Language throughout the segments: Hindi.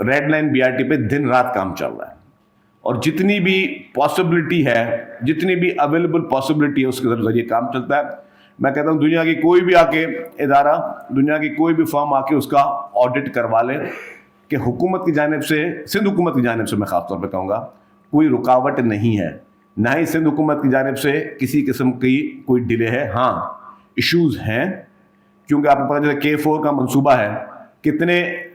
रेड लाइन बीआरटी पे दिन रात काम चल रहा है और जितनी भी पॉसिबिलिटी है, जितनी भी अवेलेबल पॉसिबिलिटी है उसके जरिए काम चलता है। मैं कहता हूँ दुनिया की कोई भी आके इदारा, दुनिया की कोई भी फर्म आके उसका ऑडिट करवा ले कि हुकूमत की जानिब से, सिंध हुकूमत की जानिब से मैं ख़ास तौर पे कहूँगा, कोई रुकावट नहीं है, ना ही सिंध हुकूमत की जानिब से किसी किस्म की कोई डिले है। हाँ, इश्यूज़ हैं, क्योंकि आपको पता चला K4 का मंसूबा है कितने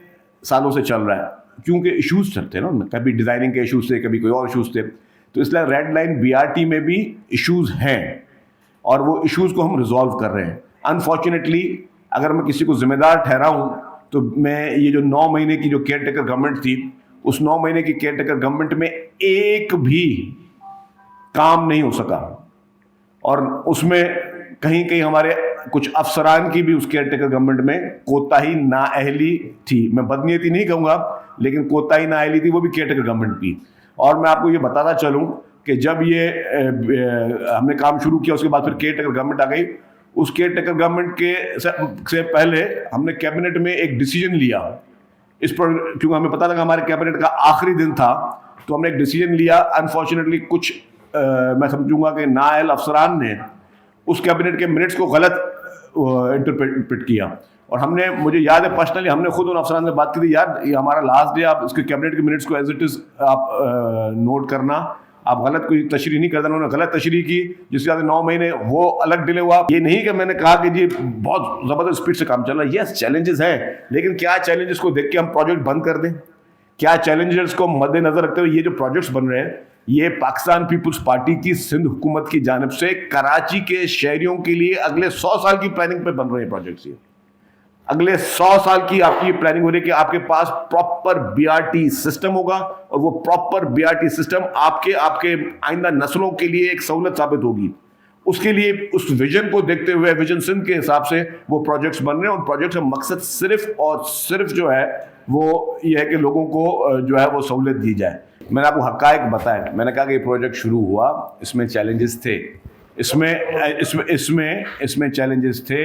सालों से चल रहा है, क्योंकि इश्यूज़ चलते हैं ना उनमें, कभी डिज़ाइनिंग के इश्यूज़ थे, कभी कोई और इश्यूज़ थे। तो इसलिए रेड लाइन बीआरटी में भी इश्यूज़ हैं और वो इश्यूज़ को हम रिजॉल्व कर रहे हैं। अनफॉर्चुनेटली अगर मैं किसी को जिम्मेदार ठहराऊँ तो मैं ये जो 9 महीने की जो केयर टेकर गवर्नमेंट थी, उस 9 महीने की केयर टेकर गवर्नमेंट में एक भी काम नहीं हो सका और उसमें कहीं कहीं हमारे कुछ अफसरान की भी उस केयर टेकर गवर्नमेंट में कोताही नाअहली थी। मैं बदनीयती नहीं कहूँगा, लेकिन कोताही नाअहली थी, वो भी केयर टेकर गवर्नमेंट की। और मैं आपको ये बताता चलूँ कि जब ये हमने काम शुरू किया, उसके बाद फिर केयर टेकर गवर्नमेंट आ गई। उस केयर टेकर गवर्नमेंट के से पहले हमने कैबिनेट में एक डिसीजन लिया इस पर, क्योंकि हमें पता था कि हमारे कैबिनेट का आखिरी दिन था, तो हमने एक डिसीजन लिया। अनफॉर्चुनेटली कुछ मैं समझूंगा कि नाअहल अफसरान ने उस कैबिनेट के मिनट्स को गलत इंटरप्रेट किया और हमने, मुझे याद है पर्सनली, हमने खुद उन अफसरान से बात की थी, यार ये हमारा लास्ट डे, आप इसके कैबिनेट के मिनट्स को एज इट इज़ आप नोट करना, आप गलत कोई तशरीह नहीं करना। उन्होंने गलत तशरीह की, जिसके बाद 9 महीने वो अलग डिले हुआ। ये नहीं कि मैंने कहा कि जी बहुत ज़बरदस्त स्पीड से काम चल रहा है, यस चैलेंजेस हैं, लेकिन क्या चैलेंजेस को देख के हम प्रोजेक्ट बंद कर दें? क्या चैलेंजेस को मद्देनजर रखते हुए ये जो प्रोजेक्ट्स बन रहे हैं, ये पाकिस्तान पीपुल्स पार्टी की सिंध हुकूमत की जानिब से कराची के शहरियों के लिए अगले 100 साल की प्लानिंग पे बन रहे हैं प्रोजेक्ट्स। ये अगले 100 साल की आपकी प्लानिंग हो रही है कि आपके पास प्रॉपर बीआरटी सिस्टम होगा और वो प्रॉपर बीआरटी सिस्टम आपके आइंदा नस्लों के लिए एक सहूलत साबित होगी। उसके लिए उस विजन को देखते हुए, विजन सिंध के हिसाब से वो प्रोजेक्ट्स बन रहे हैं और प्रोजेक्ट्स का मकसद सिर्फ और सिर्फ जो है वो ये है कि लोगों को जो है वो सहूलत दी जाए। मैंने आपको हक़ाइक़ बताया, मैंने कहा कि ये प्रोजेक्ट शुरू हुआ, इसमें चैलेंजेस थे, इसमें चैलेंजेस थे,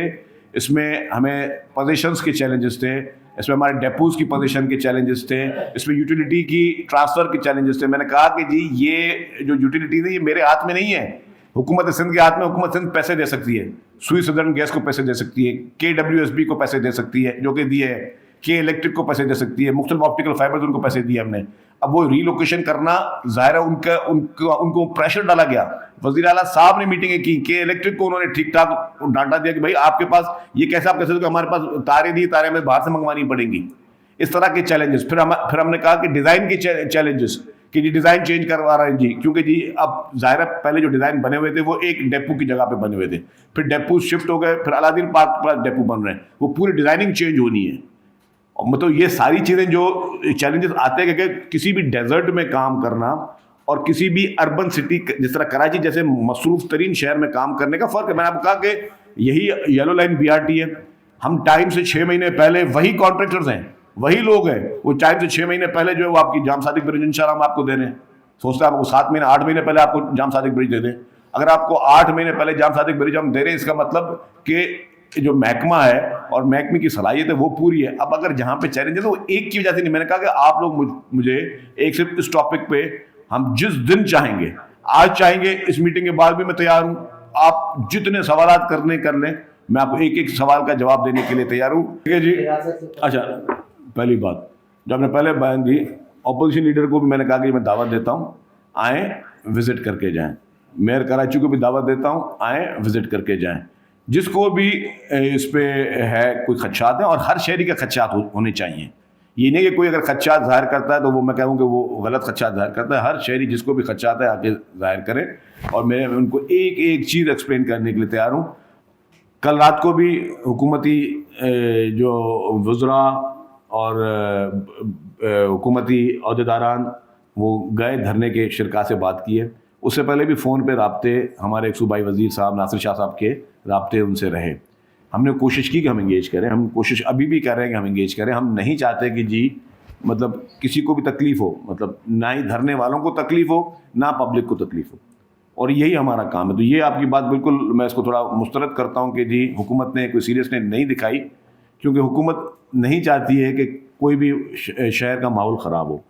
इसमें हमें पोजीशंस के चैलेंजेस थे, इसमें हमारे डेपोज की पोजीशन के चैलेंजेस थे, इसमें यूटिलिटी की ट्रांसफ़र के चैलेंजेस थे। मैंने कहा कि जी ये जो यूटिलिटी है ये मेरे हाथ में नहीं है, हुकूमत सिंध के हाथ में। हुकूमत सिंध पैसे दे सकती है, सुई सदर्न गैस को पैसे दे सकती है, KWSB को पैसे दे सकती है, जो कि दिए है, के इलेक्ट्रिक को पैसे दे सकती है, मुख्तलिफ ऑप्टिकल फाइबर्स उनको पैसे दिए हमने। अब वो रीलोकेशन करना ज़ाहिर है उनको प्रेशर डाला गया। वज़ीर आला साहब ने मीटिंगें की, के इलेक्ट्रिक को उन्होंने ठीक ठाक डांटा दिया कि भाई आपके पास ये कैसे, आप कैसे, हमारे पास तारे दिए, तारे हमें बाहर से मंगवानी पड़ेंगी। इस तरह के चैलेंजेस। फिर हमने कहा कि डिज़ाइन के चैलेंजेस, कि जी डिज़ाइन चेंज करवा रहे हैं जी, क्योंकि जी अब ज़ाहिर है पहले जो डिज़ाइन बने हुए थे वो एक डेपो की जगह पे बने हुए थे, फिर डेपो शिफ्ट हो गए, फिर अलादीन पार्क पर डेपो बन रहे हैं, वो पूरी डिज़ाइनिंग चेंज होनी है। और मतलब ये सारी चीज़ें जो चैलेंजेस आते हैं कि किसी भी डेजर्ट में काम करना और किसी भी अर्बन सिटी जिस तरह कराची जैसे मसरूफ़ तरीन शहर में काम करने का फ़र्क है। मैंने आपको कहा कि यही येलो लाइन बीआरटी है, हम टाइम से 6 महीने पहले, वही कॉन्ट्रैक्टर्स हैं, वही लोग हैं, वो टाइम से 6 महीने पहले जो है वो आपकी जाम सादिक ब्रिज इंशाल्लाह हम आपको दे रहे हैं। सोचते हैं आपको 7 महीने 8 महीने पहले आपको जाम सादिक ब्रिज दे दें। अगर आपको 8 महीने पहले जाम सादिक ब्रिज हम दे रहे हैं, इसका मतलब कि जो महकमा है और महकमे की सलाहियत है वो पूरी है। अब अगर जहाँ पे चैलेंज है तो वो एक की वजह से नहीं। मैंने कहा कि आप लोग मुझे एक सिर्फ इस टॉपिक पे हम जिस दिन चाहेंगे, आज चाहेंगे, इस मीटिंग के बाद भी मैं तैयार हूँ, आप जितने सवालात करने कर लें, मैं आपको एक एक सवाल का जवाब देने के लिए तैयार हूँ। ठीक है जी। अच्छा, पहली बात जो आपने पहले बयान दी, अपोजिशन लीडर को भी मैंने कहा कि मैं दावत देता हूँ, आएँ विज़िट करके जाएँ। मेयर कराची को भी दावत देता हूँ, आएँ विज़िट करके जाएँ। जिसको भी इस पे है कोई खदशात हैं, और हर शहरी के खदशात होने चाहिए। ये नहीं कि कोई अगर खदशात ज़ाहिर करता है तो वो मैं कहूँ कि वो गलत खदशात ज़ाहिर करता है। हर शहरी जिसको भी खदशात है आके ज़ाहिर करें और मैं उनको एक एक चीज़ एक्सप्लेन करने के लिए तैयार हूँ। कल रात को भी हुकूमती जो वज़रा और हुकूमती अहदेदारान वो गए धरने के शिरका से बात की है। उससे पहले भी फ़ोन पे राब्ते हमारे एक सूबाई वज़ीर साहब नासिर शाह साहब के राब्ते उनसे रहे। हमने कोशिश की कि हम इंगेज करें, हम कोशिश अभी भी कर रहे हैं कि हम इंगेज करें। हम नहीं चाहते कि जी मतलब किसी को भी तकलीफ़ हो, मतलब ना ही धरने वालों को तकलीफ़ हो, ना पब्लिक को तकलीफ़ हो, और यही हमारा काम है। तो ये आपकी बात बिल्कुल मैं इसको थोड़ा मुस्तरद करता हूँ कि जी हुकूमत ने कोई सीरियसनेस नहीं दिखाई, क्योंकि हुकूमत नहीं चाहती है कि कोई भी शहर का माहौल ख़राब हो।